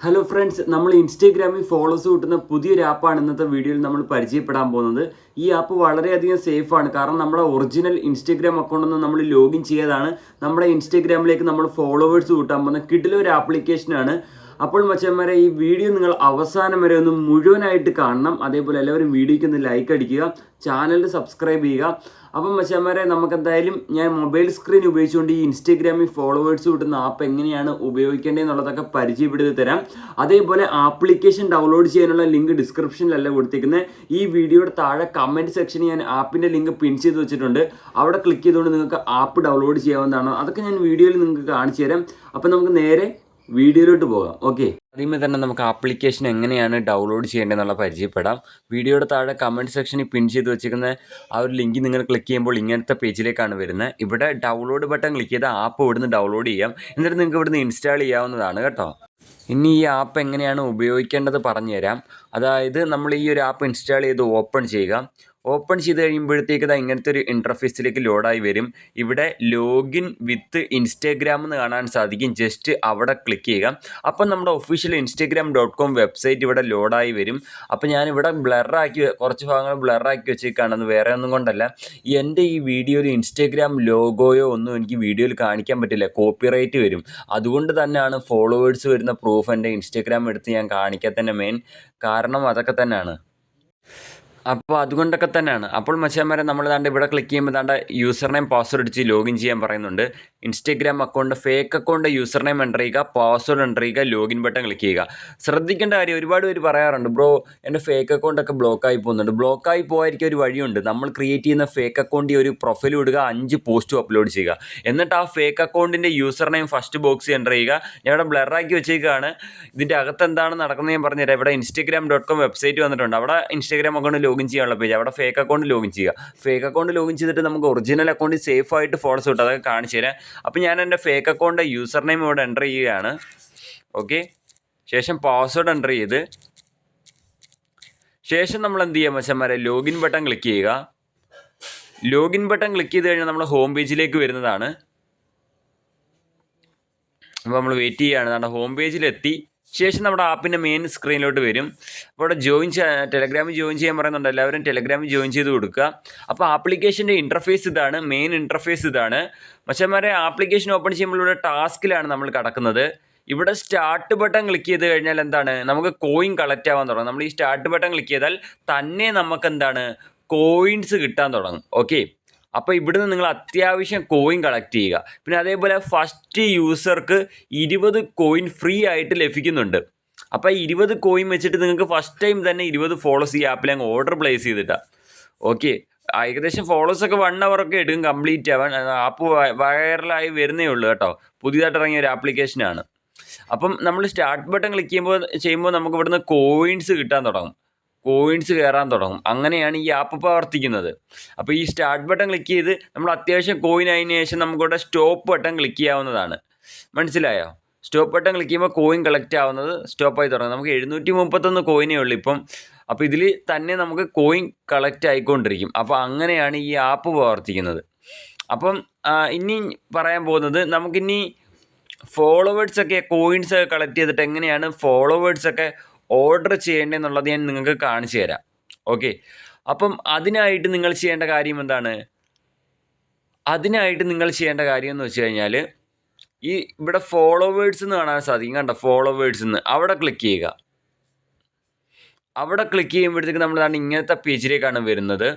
Hello friends, നമ്മൾ ഇൻസ്റ്റാഗ്രാമിൽ follows കിട്ടുന്ന പുതിയൊരു ആപ്പാണ് ഇന്നത്തെ വീഡിയോയിൽ നമ്മൾ പരിചയപ്പെടാൻ പോകുന്നത്. ഈ ആപ്പ് വളരെയധികം സേഫാണ്. കാരണം നമ്മുടെ ഒറിജിനൽ ഇൻസ്റ്റാഗ്രാം അക്കൗണ്ടൊന്നും നമ്മൾ ലോഗിൻ ചെയ്യാതാണ് നമ്മുടെ ഇൻസ്റ്റാഗ്രാമിലേക്ക് നമ്മൾ ഫോളോവേഴ്സ് കൂട്ടാൻ പോകുന്ന കിടിലൊരു ആപ്ലിക്കേഷനാണ്. അപ്പോൾ മച്ചന്മാരെ, ഈ വീഡിയോ നിങ്ങൾ അവസാനം വരെ ഒന്ന് മുഴുവനായിട്ട് കാണണം. അതേപോലെ എല്ലാവരും വീഡിയോയ്ക്ക് ഒന്ന് ലൈക്ക് അടിക്കുക, ചാനൽ സബ്സ്ക്രൈബ് ചെയ്യുക. അപ്പം മച്ചന്മാരെ, നമുക്കെന്തായാലും ഞാൻ മൊബൈൽ സ്ക്രീൻ ഉപയോഗിച്ചുകൊണ്ട് ഈ ഇൻസ്റ്റാഗ്രാമിൽ ഫോളോവേഴ്സ് കിട്ടുന്ന ആപ്പ് എങ്ങനെയാണ് ഉപയോഗിക്കേണ്ടതെന്നുള്ളതൊക്കെ പരിചയപ്പെടുത്തി തരാം. അതേപോലെ ആപ്ലിക്കേഷൻ ഡൗൺലോഡ് ചെയ്യാനുള്ള ലിങ്ക് ഡിസ്ക്രിപ്ഷനിലല്ല കൊടുത്തിരിക്കുന്നത്. ഈ വീഡിയോയുടെ താഴെ കമൻറ്റ് സെക്ഷനിൽ ഞാൻ ആപ്പിൻ്റെ ലിങ്ക് പിൻ ചെയ്ത് വെച്ചിട്ടുണ്ട്. അവിടെ ക്ലിക്ക് ചെയ്തുകൊണ്ട് നിങ്ങൾക്ക് ആപ്പ് ഡൗൺലോഡ് ചെയ്യാവുന്നതാണ്. അതൊക്കെ ഞാൻ വീഡിയോയിൽ നിങ്ങൾക്ക് കാണിച്ചു തരാം. അപ്പം നമുക്ക് നേരെ വീഡിയോയിലോട്ട് പോകാം. ഓക്കെ, ആദ്യമേ തന്നെ നമുക്ക് ആപ്ലിക്കേഷൻ എങ്ങനെയാണ് ഡൗൺലോഡ് ചെയ്യേണ്ടതെന്നുള്ള പരിചയപ്പെടാം. വീഡിയോയുടെ താഴെ കമൻറ്റ് സെക്ഷനിൽ പിൻ ചെയ്ത് വെച്ചിരിക്കുന്ന ആ ഒരു ലിങ്ക് നിങ്ങൾ ക്ലിക്ക് ചെയ്യുമ്പോൾ ഇങ്ങനത്തെ പേജിലേക്കാണ് വരുന്നത്. ഇവിടെ ഡൗൺലോഡ് ബട്ടൺ ക്ലിക്ക് ചെയ്താൽ ആപ്പ് ഇവിടുന്ന് ഡൗൺലോഡ് ചെയ്യാം. എന്നിട്ട് നിങ്ങൾക്ക് ഇവിടുന്ന് ഇൻസ്റ്റാൾ ചെയ്യാവുന്നതാണ് കേട്ടോ. ഇനി ഈ ആപ്പ് എങ്ങനെയാണ് ഉപയോഗിക്കേണ്ടത് പറഞ്ഞു തരാം. അതായത് നമ്മൾ ഈ ഒരു ആപ്പ് ഇൻസ്റ്റാൾ ചെയ്ത് ഓപ്പൺ ചെയ്യുക. ഓപ്പൺ ചെയ്ത് കഴിയുമ്പോഴത്തേക്ക് ഇങ്ങനത്തെ ഒരു ഇൻ്റർഫേസിലേക്ക് ലോഡായി വരും. ഇവിടെ ലോഗിൻ വിത്ത് ഇൻസ്റ്റാഗ്രാം എന്ന് കാണാൻ സാധിക്കും. ജസ്റ്റ് അവിടെ ക്ലിക്ക് ചെയ്യുക. അപ്പം നമ്മുടെ ഒഫീഷ്യൽ instagram.com വെബ്സൈറ്റ് ഇവിടെ ലോഡായി വരും. അപ്പോൾ ഞാനിവിടെ കുറച്ച് ഭാഗങ്ങൾ ബ്ലറാക്കി വെച്ചേക്കാണെന്ന്, വേറെ ഒന്നും കൊണ്ടല്ല. എൻ്റെ ഈ വീഡിയോയിൽ ഇൻസ്റ്റാഗ്രാം ലോഗോയോ ഒന്നും എനിക്ക് വീഡിയോയിൽ കാണിക്കാൻ പറ്റില്ല, കോപ്പിറൈറ്റ് വരും. അതുകൊണ്ട് തന്നെയാണ് ഫോളോവേഴ്സ് വരുന്ന പ്രൂഫ് എൻ്റെ ഇൻസ്റ്റാഗ്രാം എടുത്ത് ഞാൻ കാണിക്കാത്തതിൻ്റെ മെയിൻ കാരണം അതൊക്കെ തന്നെയാണ്. അപ്പോൾ അതുകൊണ്ടൊക്കെ തന്നെയാണ്. അപ്പോൾ മച്ചാന്മാരെ, നമ്മൾ ഇവിടെ ക്ലിക്ക് ചെയ്യുമ്പോൾ യൂസർ നെയിം പാസ്വേഡ് അടിച്ച് ലോഗിൻ ചെയ്യാൻ പറയുന്നുണ്ട്. Instagram account fake account user name enter ചെയ്യുക, പാസ്വേഡ് എൻ്റർ ചെയ്യുക, ലോഗിൻ ബട്ടൺ ക്ലിക്ക് ചെയ്യുക. ശ്രദ്ധിക്കേണ്ട കാര്യം, ഒരുപാട് പേര് പറയാറുണ്ട്, ബ്രോ എൻ്റെ ഫേക്ക് അക്കൗണ്ടൊക്കെ ബ്ലോക്കായി പോകുന്നുണ്ട്. ബ്ലോക്കായി പോകാതിരിക്കും ഒരു വഴിയുണ്ട്. നമ്മൾ ക്രിയേറ്റ് ചെയ്യുന്ന ഫേക്ക് അക്കൗണ്ട് ഒരു പ്രൊഫൈൽ ഇടുക, 5 പോസ്റ്റും അപ്ലോഡ് ചെയ്യുക. എന്നിട്ട് ആ ഫേക്ക് അക്കൗണ്ടിൻ്റെ user name first box enter ചെയ്യുക. ഞാൻ ഇവിടെ ബ്ലറാക്കി വെച്ചേക്കാണ്. ഇതിൻ്റെ അകത്ത് എന്താണ് നടക്കുന്നത് ഞാൻ പറഞ്ഞുതരാം. ഇവിടെ instagram.com വെബ്സൈറ്റ് വന്നിട്ടുണ്ട്. അവിടെ ഇൻസ്റ്റാഗ്രാം അക്കൗണ്ട് ലോഗിൻ ചെയ്യാനുള്ള പേജ്. അവിടെ ഫേക്ക് അക്കൗണ്ട് ലോഗിൻ ചെയ്യുക. ഫേക്ക് അക്കൗണ്ട് ലോഗിൻ ചെയ്തിട്ട് നമുക്ക് ഒറിജിനൽ അക്കൗണ്ട് സേഫ് ആയിട്ട് ഫോളോസ് കിട്ടും. അതൊക്കെ കാണിച്ചു തരാം. അപ്പോൾ ഞാൻ എൻ്റെ ഫേക്ക് അക്കൗണ്ട് യൂസർ നെയിം ഇവിടെ എൻ്റർ ചെയ്യുകയാണ്. ഓക്കെ, ശേഷം പാസ്വേഡ് എൻ്റർ ചെയ്ത് ശേഷം നമ്മൾ എന്ത് ചെയ്യുക മച്ചന്മാരെ, ലോഗിൻ ബട്ടൺ ക്ലിക്ക് ചെയ്യുക. ലോഗിൻ ബട്ടൺ ക്ലിക്ക് ചെയ്ത് കഴിഞ്ഞാൽ നമ്മൾ ഹോം പേജിലേക്ക് വരുന്നതാണ്. അപ്പോൾ നമ്മൾ വെയിറ്റ് ചെയ്യുകയാണ്. ഹോം പേജിലെത്തി ശേഷം നമ്മുടെ ആപ്പിൻ്റെ മെയിൻ സ്ക്രീനിലോട്ട് വരും. അപ്പോൾ അവിടെ ടെലഗ്രാമിൽ ജോയിൻ ചെയ്യാൻ പറയുന്നുണ്ട്. എല്ലാവരും ടെലഗ്രാമിൽ ജോയിൻ ചെയ്ത് കൊടുക്കുക. അപ്പോൾ ആപ്ലിക്കേഷൻ്റെ ഇൻ്റർഫേസ് ഇതാണ്, മെയിൻ ഇൻ്റർഫേസ് ഇതാണ്. മച്ചന്മാരെ, ആപ്ലിക്കേഷൻ ഓപ്പൺ ചെയ്യുമ്പോൾ ഇവിടെ ടാസ്കിലാണ് നമ്മൾ കിടക്കുന്നത്. ഇവിടെ സ്റ്റാർട്ട് ബട്ടൺ ക്ലിക്ക് ചെയ്ത് കഴിഞ്ഞാൽ എന്താണ്, നമുക്ക് കോയിൻ കളക്ട് ആവാൻ തുടങ്ങും. നമ്മൾ ഈ സ്റ്റാർട്ട് ബട്ടൺ ക്ലിക്ക് ചെയ്താൽ തന്നെ നമുക്ക് എന്താണ്, കോയിൻസ് കിട്ടാൻ തുടങ്ങും. ഓക്കെ, അപ്പോൾ ഇവിടുന്ന് നിങ്ങൾ അത്യാവശ്യം കോയിൻ കളക്ട് ചെയ്യുക. പിന്നെ അതേപോലെ ഫസ്റ്റ് യൂസർക്ക് 20 കോയിൻ ഫ്രീ ആയിട്ട് ലഭിക്കുന്നുണ്ട്. അപ്പോൾ 20 കോയിൻ വെച്ചിട്ട് നിങ്ങൾക്ക് ഫസ്റ്റ് ടൈം തന്നെ 20 ഫോളോസ് ഈ ആപ്പിൽ അങ്ങ് ഓർഡർ പ്ലേസ് ചെയ്തിട്ടാണ്. ഓക്കെ, ഏകദേശം ഫോളോസൊക്കെ 1 hour ഒക്കെ എടുക്കും കംപ്ലീറ്റ് ആവാൻ. ആപ്പ് വൈറലായി വരുന്നേ ഉള്ളൂ കേട്ടോ. പുതിയതായിട്ട് ഇറങ്ങിയ ഒരു ആപ്ലിക്കേഷനാണ്. അപ്പം നമ്മൾ സ്റ്റാർട്ട് ബട്ടൺ ക്ലിക്ക് ചെയ്യുമ്പോൾ നമുക്ക് ഇവിടുന്ന് കോയിൻസ് കിട്ടാൻ തുടങ്ങും, കോയിൻസ് കയറാൻ തുടങ്ങും. അങ്ങനെയാണ് ഈ ആപ്പ് പ്രവർത്തിക്കുന്നത്. അപ്പോൾ ഈ സ്റ്റാർട്ട് ബട്ടൺ ക്ലിക്ക് ചെയ്ത് നമ്മൾ അത്യാവശ്യം കോയിൻ ആയതിനു ശേഷം നമുക്കിവിടെ സ്റ്റോപ്പ് ബട്ടൺ ക്ലിക്ക് ചെയ്യാവുന്നതാണ്. മനസ്സിലായോ? സ്റ്റോപ്പ് ബട്ടൺ ക്ലിക്ക് ചെയ്യുമ്പോൾ കോയിൻ കളക്ട് ആവുന്നത് സ്റ്റോപ്പായി തുടങ്ങും. നമുക്ക് 731 കോയിനേ ഉള്ളൂ ഇപ്പം. അപ്പോൾ ഇതിൽ തന്നെ നമുക്ക് കോയിൻ കളക്ട് ആയിക്കൊണ്ടിരിക്കും. അപ്പോൾ അങ്ങനെയാണ് ഈ ആപ്പ് പ്രവർത്തിക്കുന്നത്. അപ്പം ഇനി പറയാൻ പോകുന്നത്, നമുക്കിനി ഫോളോവേഴ്സൊക്കെ കോയിൻസ് ഒക്കെ കളക്ട് ചെയ്തിട്ട് എങ്ങനെയാണ് ഫോളോവേഴ്സൊക്കെ ഓർഡർ ചെയ്യേണ്ടതെന്നുള്ളത് ഞാൻ നിങ്ങൾക്ക് കാണിച്ചു തരാം. ഓക്കെ, അപ്പം അതിനായിട്ട് നിങ്ങൾ ചെയ്യേണ്ട കാര്യം എന്താണ്? അതിനായിട്ട് നിങ്ങൾ ചെയ്യേണ്ട കാര്യം എന്ന് വെച്ച് കഴിഞ്ഞാൽ, ഈ ഇവിടെ ഫോളോവേഴ്സ് എന്ന് കാണാൻ സാധിക്കും, കണ്ടോ, ഫോളോവേഴ്സ് എന്ന് അവിടെ ക്ലിക്ക് ചെയ്യുക. അവിടെ ക്ലിക്ക് ചെയ്യുമ്പോഴത്തേക്ക് നമ്മൾ ഇങ്ങനത്തെ പേജിലേക്കാണ് വരുന്നത്.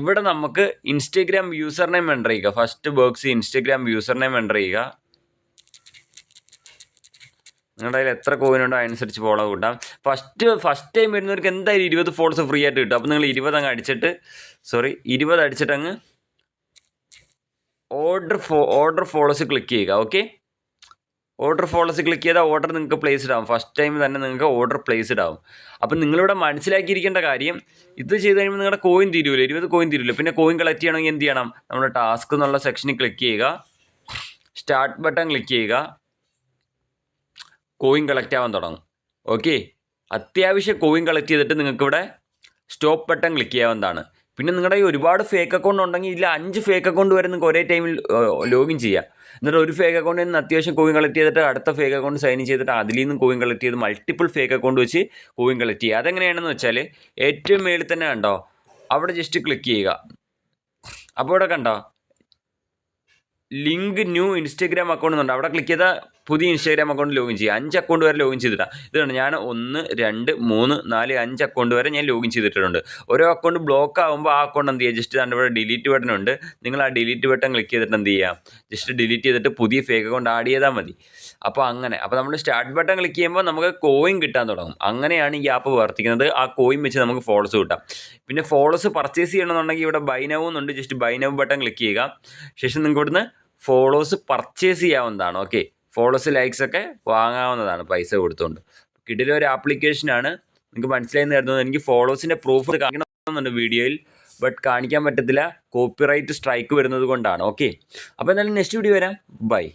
ഇവിടെ നമുക്ക് ഇൻസ്റ്റാഗ്രാം യൂസർ നെയിം എൻ്റർ ചെയ്യുക. First box Instagram user name enter ചെയ്യുക. നിങ്ങളുടെ കയ്യിൽ എത്ര കോയിൻ ഉണ്ടോ അതനുസരിച്ച് ഫോളോ കിട്ടാം. ഫസ്റ്റ് ടൈം വരുന്നവർക്ക് എന്തായാലും 20 ഫോളോസ് ഫ്രീ ആയിട്ട് കിട്ടും. അപ്പോൾ നിങ്ങൾ 20 അങ്ങ് അടിച്ചിട്ട് 20 അടിച്ചിട്ട് അങ്ങ് ഓർഡർ ഫോളോസ് ക്ലിക്ക് ചെയ്യുക. ഓക്കെ, ഓർഡർ ഫോളോസ് ക്ലിക്ക് ചെയ്താൽ ഓർഡർ നിങ്ങൾക്ക് പ്ലേസ്ഡ് ആവും. ഫസ്റ്റ് ടൈം തന്നെ നിങ്ങൾക്ക് ഓർഡർ പ്ലേസ്ഡ് ആവും. അപ്പം നിങ്ങളിവിടെ മനസ്സിലാക്കിയിരിക്കേണ്ട കാര്യം, ഇത് ചെയ്ത് കഴിയുമ്പോൾ നിങ്ങളുടെ കോയിൻ തീരുമല്ലോ, 20 കോയിൻ തീരുമല്ലോ. പിന്നെ കോയിൻ കളക്ട് ചെയ്യണമെങ്കിൽ എന്ത് ചെയ്യണം, നമ്മുടെ ടാസ്ക് എന്നുള്ള സെക്ഷനിൽ ക്ലിക്ക് ചെയ്യുക, സ്റ്റാർട്ട് ബട്ടൺ ക്ലിക്ക് ചെയ്യുക, കോയിൻ കളക്ട് ആവാൻ തുടങ്ങും. ഓക്കെ, അത്യാവശ്യം കോയിൻ കളക്ട് ചെയ്തിട്ട് നിങ്ങൾക്കിവിടെ സ്റ്റോപ്പ് ബട്ടൺ ക്ലിക്ക് ചെയ്യാവുന്നതാണ്. പിന്നെ നിങ്ങളുടെ ഈ ഒരുപാട് ഫേക്ക് അക്കൗണ്ട് ഉണ്ടെങ്കിൽ ഇല്ല 5 ഫേക്ക് അക്കൗണ്ട് വരെ നിങ്ങൾക്ക് ഒരേ ടൈമിൽ ലോഗിൻ ചെയ്യാം. എന്നിട്ട് ഒരു ഫേക്ക് അക്കൗണ്ടിൽ നിന്ന് അത്യാവശ്യം കോയിൻ കളക്ട് ചെയ്തിട്ട് അടുത്ത ഫേക്ക് അക്കൗണ്ട് സൈൻ ചെയ്തിട്ട് അതിൽ നിന്നും കോയിൻ കളക്ട് ചെയ്ത് മൾട്ടിപ്പിൾ ഫേക്ക് അക്കൗണ്ട് വെച്ച് കോയിൻ കളക്ട് ചെയ്യുക. അതെങ്ങനെയാണെന്ന് വെച്ചാൽ ഏറ്റവും മേളിൽ തന്നെ കണ്ടോ, അവിടെ ജസ്റ്റ് ക്ലിക്ക് ചെയ്യുക. അപ്പോൾ ഇവിടെ കണ്ടോ ലിങ്ക് ന്യൂ ഇൻസ്റ്റാഗ്രാം അക്കൗണ്ട് എന്നുണ്ട്. അവിടെ ക്ലിക്ക് ചെയ്താൽ പുതിയ ഇൻസ്റ്റാഗ്രാം അക്കൗണ്ട് ലോഗിൻ ചെയ്യുക. 5 അക്കൗണ്ട് വരെ ലോഗിൻ ചെയ്തിട്ടാണ്. ഇതാണ് ഞാൻ 1 2 3 4 5 അക്കൗണ്ട് വരെ ഞാൻ ലോഗിൻ ചെയ്തിട്ടുണ്ട്. ഓരോ അക്കൗണ്ട് ബ്ലോക്ക് ആകുമ്പോൾ ആ അക്കൗണ്ട് എന്ത് ചെയ്യുക, ജസ്റ്റ് തന്നെ ഇവിടെ ഡിലീറ്റ് ബട്ടൺ ഉണ്ട്. നിങ്ങൾ ആ ഡിലീറ്റ് ബട്ടൺ ക്ലിക്ക് ചെയ്തിട്ട് എന്ത് ചെയ്യുക, ജസ്റ്റ് ഡിലീറ്റ് ചെയ്തിട്ട് പുതിയ ഫേക്ക് അക്കൗണ്ട് ആഡ് ചെയ്താൽ മതി. അപ്പോൾ നമ്മൾ സ്റ്റാർട്ട് ബട്ടൺ ക്ലിക്ക് ചെയ്യുമ്പോൾ നമുക്ക് കോയിൻ കിട്ടാൻ തുടങ്ങും. അങ്ങനെയാണ് ഈ ആപ്പ് പ്രവർത്തിക്കുന്നത്. ആ കോയിൻ വെച്ച് നമുക്ക് ഫോളോസ് കിട്ടാം. പിന്നെ ഫോളോസ് പർച്ചേസ് ചെയ്യണമെന്നുണ്ടെങ്കിൽ ഇവിടെ ബൈ നൗ എന്നുണ്ട്. Just buy now button click ചെയ്യുക. ശേഷം നിങ്ങൾക്ക് ഇവിടുന്ന് ഫോളോസ് പർച്ചേസ് ചെയ്യാവുന്നതാണ്. ഓക്കെ, ഫോളോസ് ലൈക്സ് ഒക്കെ വാങ്ങാവുന്നതാണ് പൈസ കൊടുത്തുകൊണ്ട്. കിടിലൊരു ആപ്ലിക്കേഷനാണ്. നിങ്ങൾക്ക് മനസ്സിലായെന്ന് കരുതുന്നത്. എനിക്ക് ഫോളോസിൻ്റെ പ്രൂഫ് കാണിക്കണമെന്നുണ്ട് വീഡിയോയിൽ, ബട്ട് കാണിക്കാൻ പറ്റത്തില്ല, കോപ്പിറൈറ്റ് സ്ട്രൈക്ക് വരുന്നത് കൊണ്ടാണ്. ഓക്കെ, അപ്പോൾ എന്തായാലും നെക്സ്റ്റ് വീഡിയോ വരാം. ബൈ.